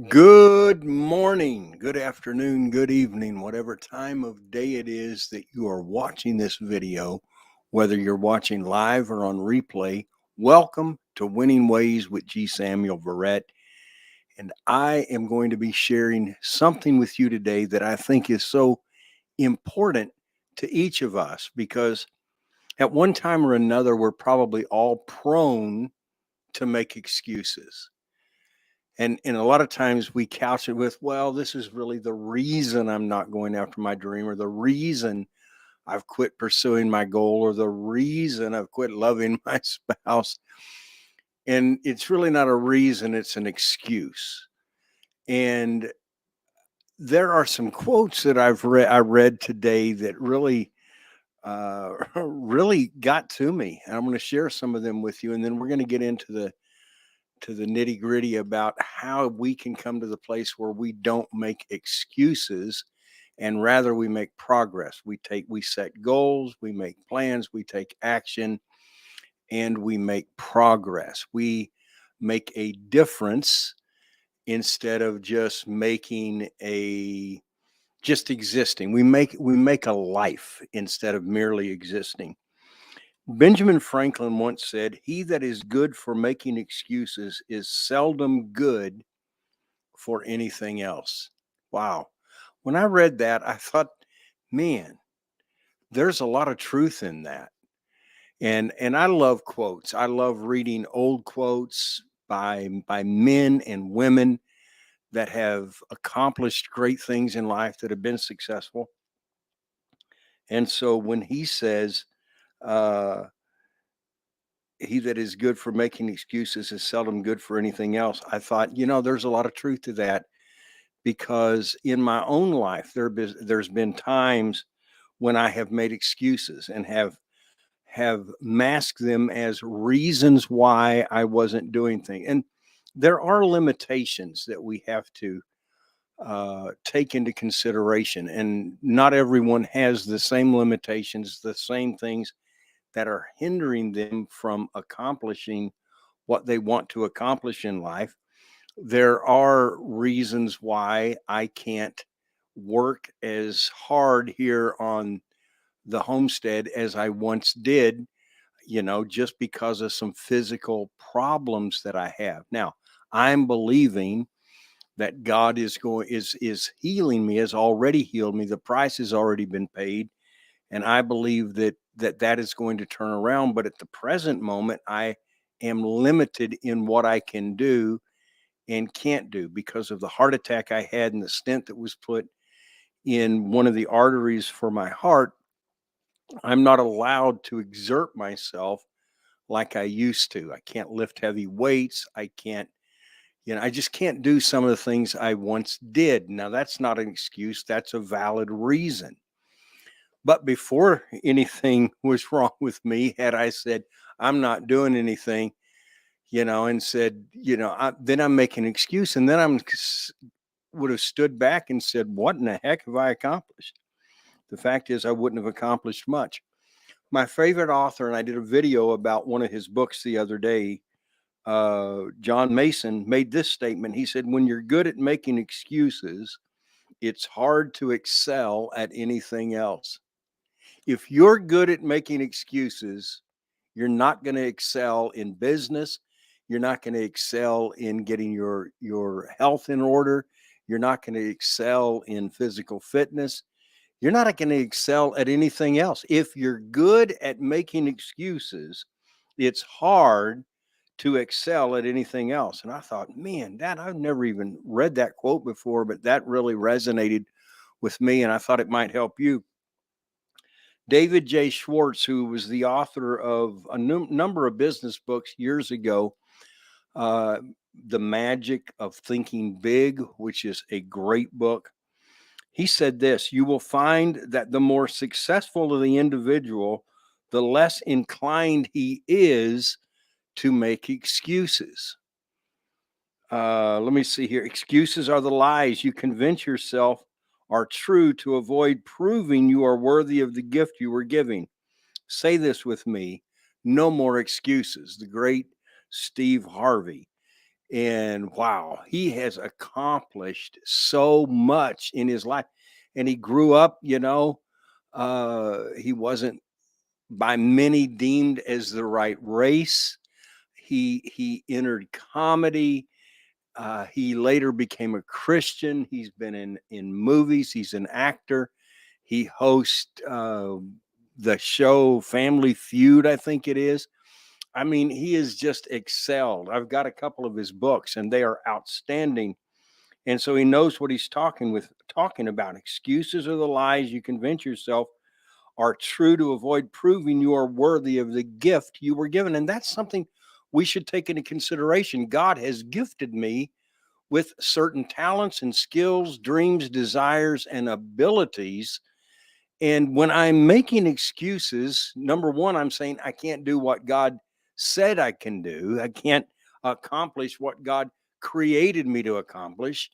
Good morning, good afternoon, good evening, whatever time of day it is that you are watching this video, whether you're watching live or on replay. Welcome to Winning Ways with G. Samuel Verrett. And I am going to be sharing something with you today that I think is so important to each of us because at one time or another, we're probably all prone to make excuses. And a lot of times we couch it with, well, this is really the reason I'm not going after my dream, or the reason I've quit pursuing my goal, or the reason I've quit loving my spouse. And it's really not a reason, it's an excuse. And there are some quotes that I read today that really really got to me. And I'm going to share some of them with you, and then we're going to get into the nitty gritty about how we can come to the place where we don't make excuses and rather we make progress. We set goals, we make plans, we take action, and we make progress. We make a difference instead of just making a just existing. We make a life instead of merely existing. Benjamin Franklin once said, "He that is good for making excuses is seldom good for anything else." Wow. When I read that, I thought, man, there's a lot of truth in that. And I love quotes. I love reading old quotes by men and women that have accomplished great things in life, that have been successful. And so when he says, uh, he that is good for making excuses is seldom good for anything else, I thought, there's a lot of truth to that, because in my own life, there's been times when I have made excuses and have masked them as reasons why I wasn't doing things. And there are limitations that we have to take into consideration, and not everyone has the same limitations, the same things that are hindering them from accomplishing what they want to accomplish in life. There are reasons why I can't work as hard here on the homestead as I once did, just because of some physical problems that I have. Now, I'm believing that God is healing me, has already healed me. The price has already been paid, and I believe that is going to turn around. But at the present moment, I am limited in what I can do and can't do because of the heart attack I had and the stent that was put in one of the arteries for my heart. I'm not allowed to exert myself like I used to. I can't lift heavy weights. I can't, I just can't do some of the things I once did. Now, that's not an excuse, that's a valid reason. But before anything was wrong with me, had I said, I'm not doing anything, and said, then I'm making an excuse. And then would have stood back and said, what in the heck have I accomplished? The fact is, I wouldn't have accomplished much. My favorite author, and I did a video about one of his books the other day, John Mason, made this statement. He said, when you're good at making excuses, it's hard to excel at anything else. If you're good at making excuses, you're not going to excel in business. You're not going to excel in getting your health in order. You're not going to excel in physical fitness. You're not going to excel at anything else. If you're good at making excuses, it's hard to excel at anything else. And I thought, man, I've never even read that quote before, but that really resonated with me. And I thought it might help you. David J. Schwartz, who was the author of a number of business books years ago, uh, The Magic of Thinking Big, which is a great book. He said this: you will find that the more successful the individual, the less inclined he is to make excuses. Let me see here. Excuses are the lies you convince yourself are true to avoid proving you are worthy of the gift you were giving. Say this with me: no more excuses. The great Steve Harvey. And wow, he has accomplished so much in his life. And he grew up, he wasn't by many deemed as the right race. He entered comedy. He later became a Christian. He's been in movies. He's an actor. He hosts the show Family Feud, I think it is. I mean, he has just excelled. I've got a couple of his books, and they are outstanding. And so he knows what he's talking about. Excuses are the lies you convince yourself are true to avoid proving you are worthy of the gift you were given. And that's something we should take into consideration. God has gifted me with certain talents and skills, dreams, desires, and abilities. And when I'm making excuses, number one, I'm saying I can't do what God said I can do. I can't accomplish what God created me to accomplish.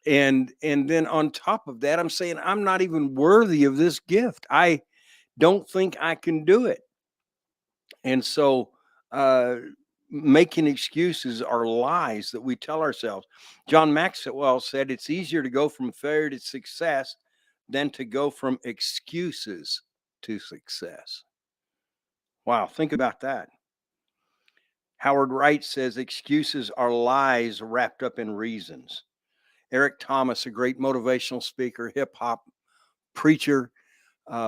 And then on top of that, I'm saying I'm not even worthy of this gift. I don't think I can do it. And so uh, making excuses are lies that we tell ourselves. John Maxwell said it's easier to go from failure to success than to go from excuses to success. Wow, think about that. Howard Wright says excuses are lies wrapped up in reasons. Eric Thomas, a great motivational speaker, hip hop preacher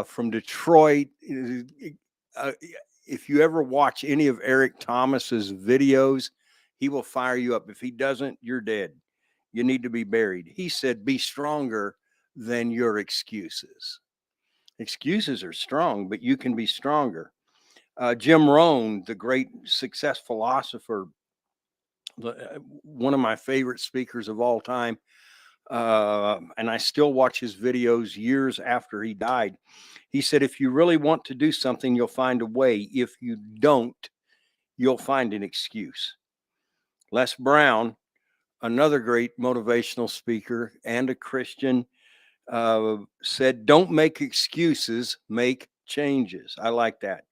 from Detroit. Uh, if you ever watch any of Eric Thomas's videos, he will fire you up. If he doesn't, you're dead. You need to be buried. He said, be stronger than your excuses. Excuses are strong, but you can be stronger. Jim Rohn, the great success philosopher, one of my favorite speakers of all time, and I still watch his videos years after he died. He said, if you really want to do something, you'll find a way. If you don't, you'll find an excuse. Les Brown, another great motivational speaker and a Christian, said, don't make excuses, make changes. I like that.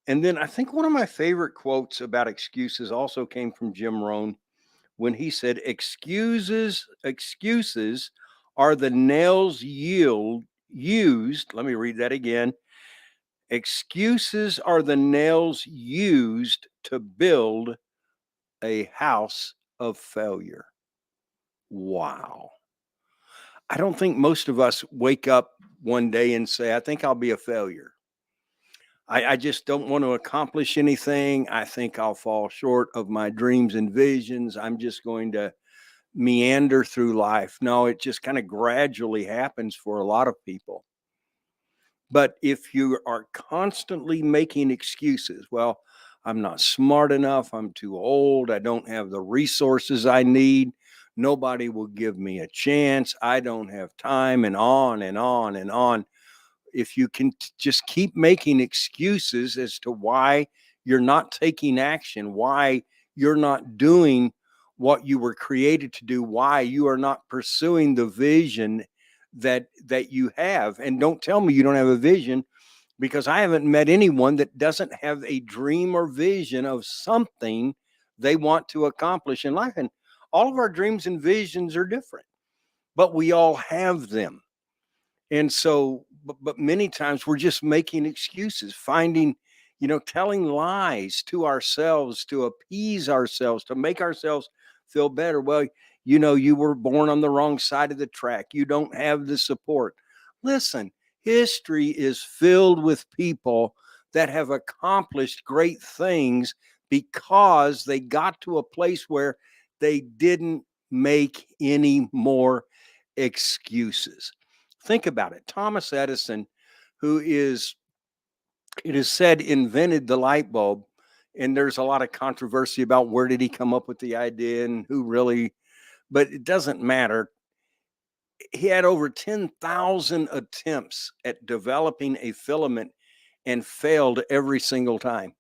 And then I think one of my favorite quotes about excuses also came from Jim Rohn when he said, excuses are the nails used. Let me read that again. Excuses are the nails used to build a house of failure. Wow. I don't think most of us wake up one day and say, I think I'll be a failure. I just don't want to accomplish anything. I think I'll fall short of my dreams and visions. I'm just going to meander through life. No, it just kind of gradually happens for a lot of people. But if you are constantly making excuses, well, I'm not smart enough, I'm too old, I don't have the resources I need, nobody will give me a chance, I don't have time, and on and on and on. If you can just keep making excuses as to why you're not taking action, why you're not doing what you were created to do, why you are not pursuing the vision that you have. And don't tell me you don't have a vision, because I haven't met anyone that doesn't have a dream or vision of something they want to accomplish in life. And all of our dreams and visions are different, but we all have them. And so, but many times we're just making excuses, finding, telling lies to ourselves to appease ourselves, to make ourselves feel better. Well, you were born on the wrong side of the track. You don't have the support. Listen, history is filled with people that have accomplished great things because they got to a place where they didn't make any more excuses. Think about it. Thomas Edison, who is, it is said, invented the light bulb. And there's a lot of controversy about where did he come up with the idea and who really, but it doesn't matter. He had over 10,000 attempts at developing a filament and failed every single time.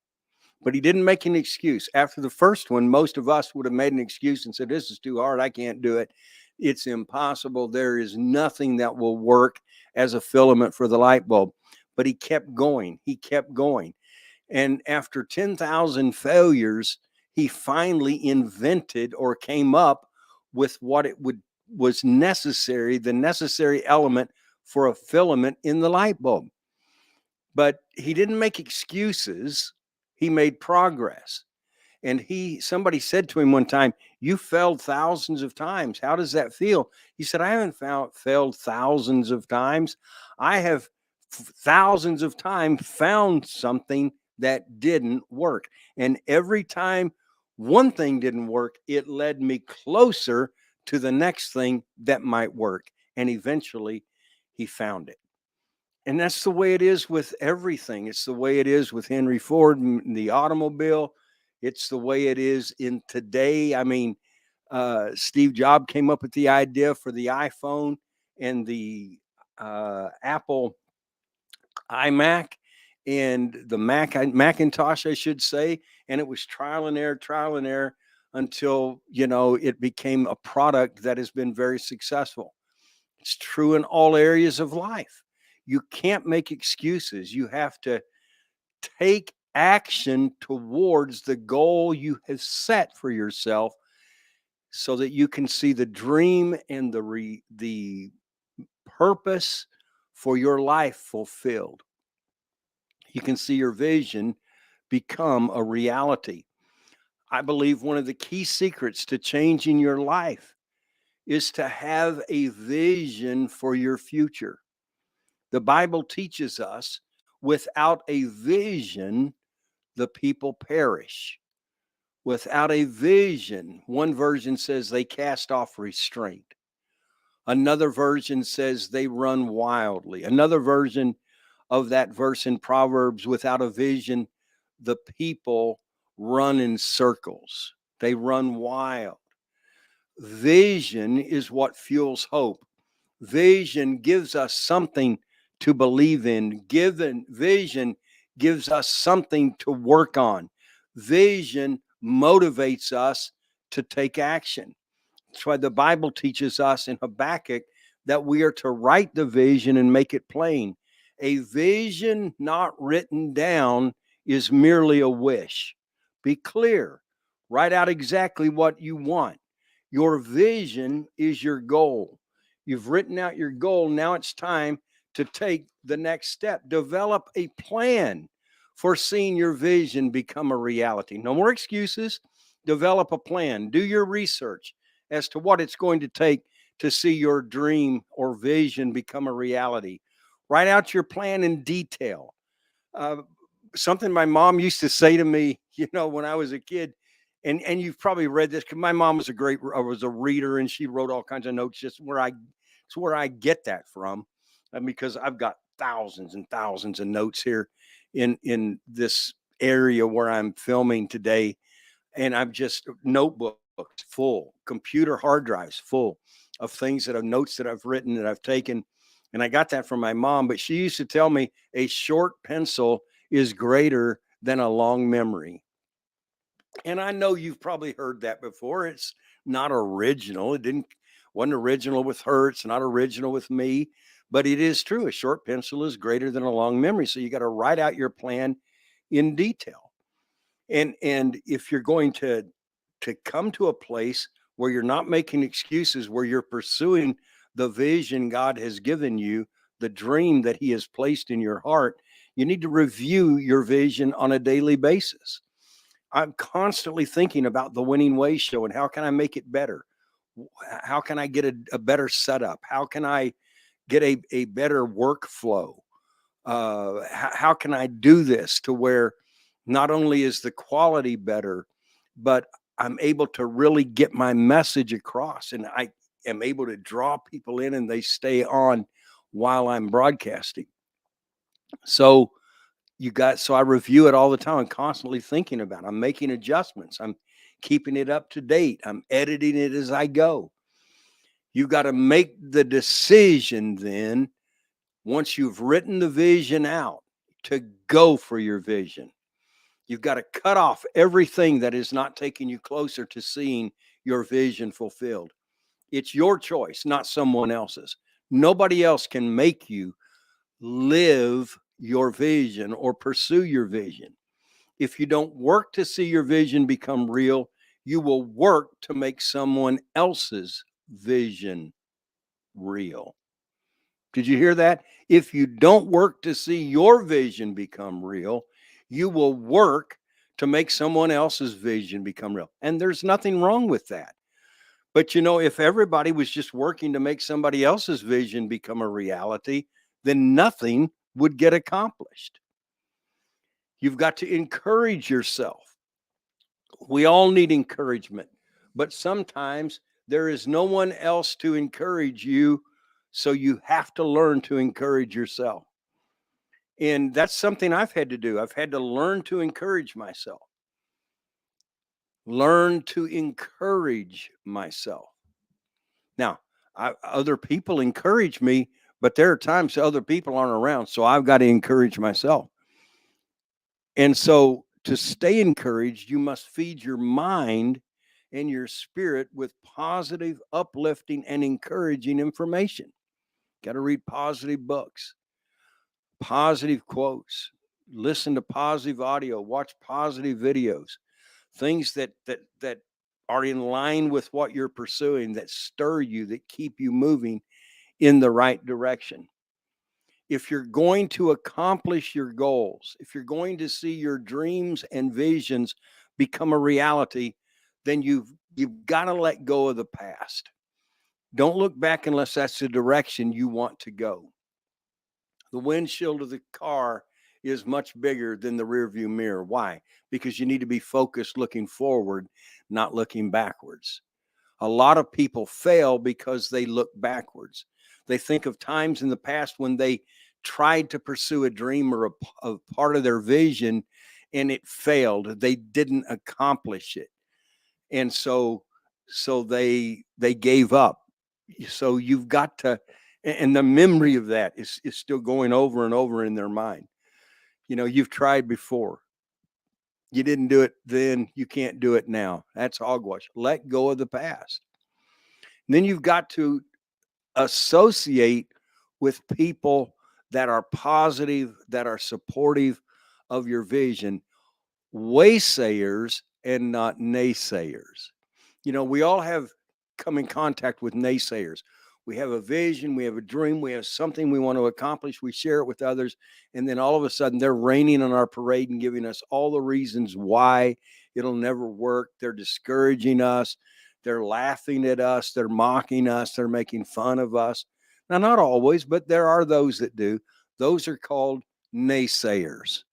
But he didn't make an excuse. After the first one, most of us would have made an excuse and said, this is too hard. I can't do it. It's impossible. There is nothing that will work as a filament for the light bulb. But he kept going. He kept going. And after 10,000 failures, he finally invented or came up with what it would was necessary, the necessary element for a filament in the light bulb. But he didn't make excuses. He made progress. And somebody said to him one time, "You failed thousands of times. How does that feel?" He said, "I haven't failed thousands of times. I have thousands of times found something that didn't work. And every time one thing didn't work, it led me closer to the next thing that might work. And eventually he found it." And that's the way it is with everything. It's the way it is with Henry Ford and the automobile. It's the way it is in today. I mean, Steve Jobs came up with the idea for the iPhone and the Apple iMac and the Macintosh, I should say. And it was trial and error until, it became a product that has been very successful. It's true in all areas of life. You can't make excuses. You have to take action towards the goal you have set for yourself so that you can see the dream and the purpose for your life fulfilled. You can see your vision become a reality. I believe one of the key secrets to changing your life is to have a vision for your future. The Bible teaches us without a vision, the people perish. Without a vision, one version says they cast off restraint. Another version says they run wildly. Another version of that verse in Proverbs, without a vision, the people run in circles. They run wild. Vision is what fuels hope. Vision gives us something to believe in. Given vision gives us something to work on. Vision motivates us to take action. That's why the Bible teaches us in Habakkuk that we are to write the vision and make it plain. A vision not written down is merely a wish. Be clear. Write out exactly what you want. Your vision is your goal. You've written out your goal. Now it's time to take the next step. Develop a plan for seeing your vision become a reality. No more excuses. Develop a plan. Do your research as to what it's going to take to see your dream or vision become a reality. Write out your plan in detail. Uh, Something my mom used to say to me, when I was a kid, and you've probably read this because my mom was a reader and she wrote all kinds of notes. It's where I get that from, because I've got thousands and thousands of notes here in this area where I'm filming today, and I've just notebooks full, computer hard drives full of things notes that I've written that I've taken. And I got that from my mom, but she used to tell me a short pencil is greater than a long memory. And I know you've probably heard that before. It's not original. Wasn't original with her. It's not original with me, but it is true. A short pencil is greater than a long memory. So you got to write out your plan in detail. And if you're going to come to a place where you're not making excuses, where you're pursuing the vision God has given you, the dream that he has placed in your heart, you need to review your vision on a daily basis. I'm constantly thinking about the Winning Way show and how can I make it better? How can I get a better setup? How can I get a better workflow? How can I do this to where not only is the quality better, but I'm able to really get my message across, and I am able to draw people in and they stay on while I'm broadcasting. So so I review it all the time. I'm constantly thinking about it. I'm making adjustments. I'm keeping it up to date. I'm editing it as I go. You got to make the decision then, once you've written the vision out, to go for your vision. You've got to cut off everything that is not taking you closer to seeing your vision fulfilled. It's your choice, not someone else's. Nobody else can make you live your vision or pursue your vision. If you don't work to see your vision become real, you will work to make someone else's vision real. Did you hear that? If you don't work to see your vision become real, you will work to make someone else's vision become real. And there's nothing wrong with that. But if everybody was just working to make somebody else's vision become a reality, then nothing would get accomplished. You've got to encourage yourself. We all need encouragement, but sometimes there is no one else to encourage you. So you have to learn to encourage yourself. And that's something I've had to do. I've had to learn to encourage myself, learn to encourage myself. Now, other people encourage me, but there are times other people aren't around. So I've got to encourage myself. And so to stay encouraged, you must feed your mind and your spirit with positive, uplifting, and encouraging information. Got to read positive books, positive quotes, listen to positive audio, watch positive videos, things that are in line with what you're pursuing, that stir you, that keep you moving in the right direction. If you're going to accomplish your goals, if you're going to see your dreams and visions become a reality, then you've got to let go of the past. Don't look back unless that's the direction you want to go. The windshield of the car is much bigger than the rearview mirror. Why? Because you need to be focused looking forward, not looking backwards. A lot of people fail because they look backwards. They think of times in the past when they tried to pursue a dream or a part of their vision and it failed. They didn't accomplish it. And so they gave up. So you've got to, and the memory of that is still going over and over in their mind. You've tried before. You didn't do it then, you can't do it now. That's hogwash. Let go of the past. And then you've got to associate with people that are positive, that are supportive of your vision, waysayers and not naysayers. We all have come in contact with naysayers. We have a vision, we have a dream, we have something we want to accomplish, we share it with others, and then all of a sudden they're raining on our parade and giving us all the reasons why it'll never work. They're discouraging us, they're laughing at us, they're mocking us, they're making fun of us. Now, not always, but there are those that do. Those are called naysayers.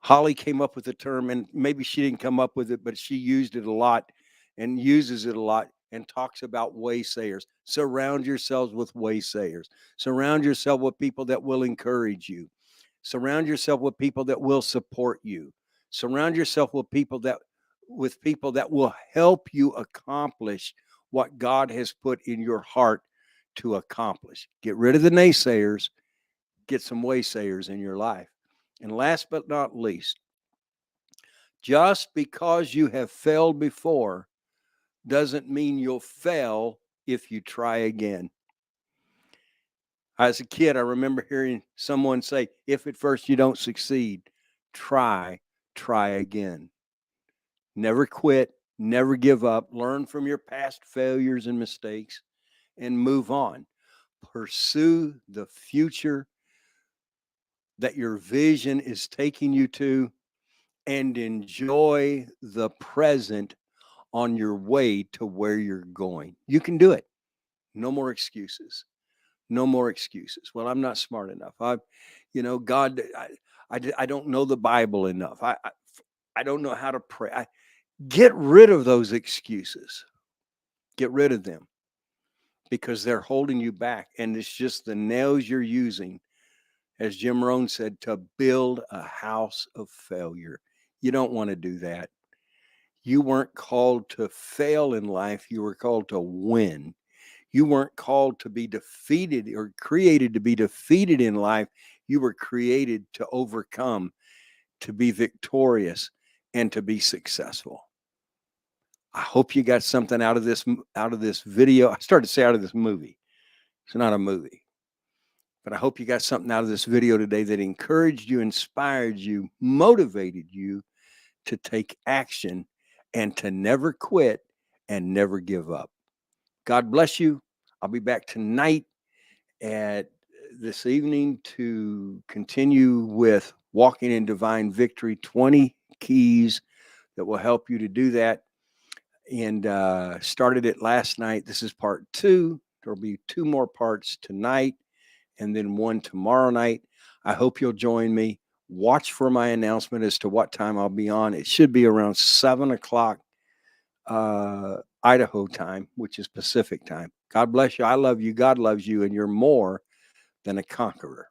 Holly came up with the term, and maybe she didn't come up with it, but she used it a lot and uses it a lot and talks about waysayers. Surround yourselves with waysayers. Surround yourself with people that will encourage you. Surround yourself with people that will support you. Surround yourself with people that will help you accomplish what God has put in your heart to accomplish. Get rid of the naysayers, get some waysayers in your life. And last but not least, just because you have failed before doesn't mean you'll fail if you try again. As a kid, I remember hearing someone say, if at first you don't succeed, try again. Never quit, never give up. Learn from your past failures and mistakes and move on. Pursue the future that your vision is taking you to, and enjoy the present on your way to where you're going. You can do it. No more excuses. No more excuses. Well, I'm not smart enough. God, I don't know the Bible enough. I don't know how to pray. Get rid of those excuses. Get rid of them because they're holding you back. And it's just the nails you're using, as Jim Rohn said, to build a house of failure. You don't want to do that. You weren't called to fail in life. You were called to win. You weren't called to be defeated or created to be defeated in life. You were created to overcome, to be victorious, and to be successful. I hope you got something out of this video. I started to say out of this movie. It's not a movie. But I hope you got something out of this video today that encouraged you, inspired you, motivated you to take action and to never quit and never give up. God bless you. I'll be back tonight at this evening to continue with Walking in Divine Victory, 20 keys that will help you to do that. And started it last night. This is part 2. There'll be 2 more parts tonight and then 1 tomorrow night. I hope you'll join me. Watch for my announcement as to what time I'll be on. It should be around 7 o'clock Idaho time, which is Pacific time. God bless you. I love you. God loves you. And you're more than a conqueror.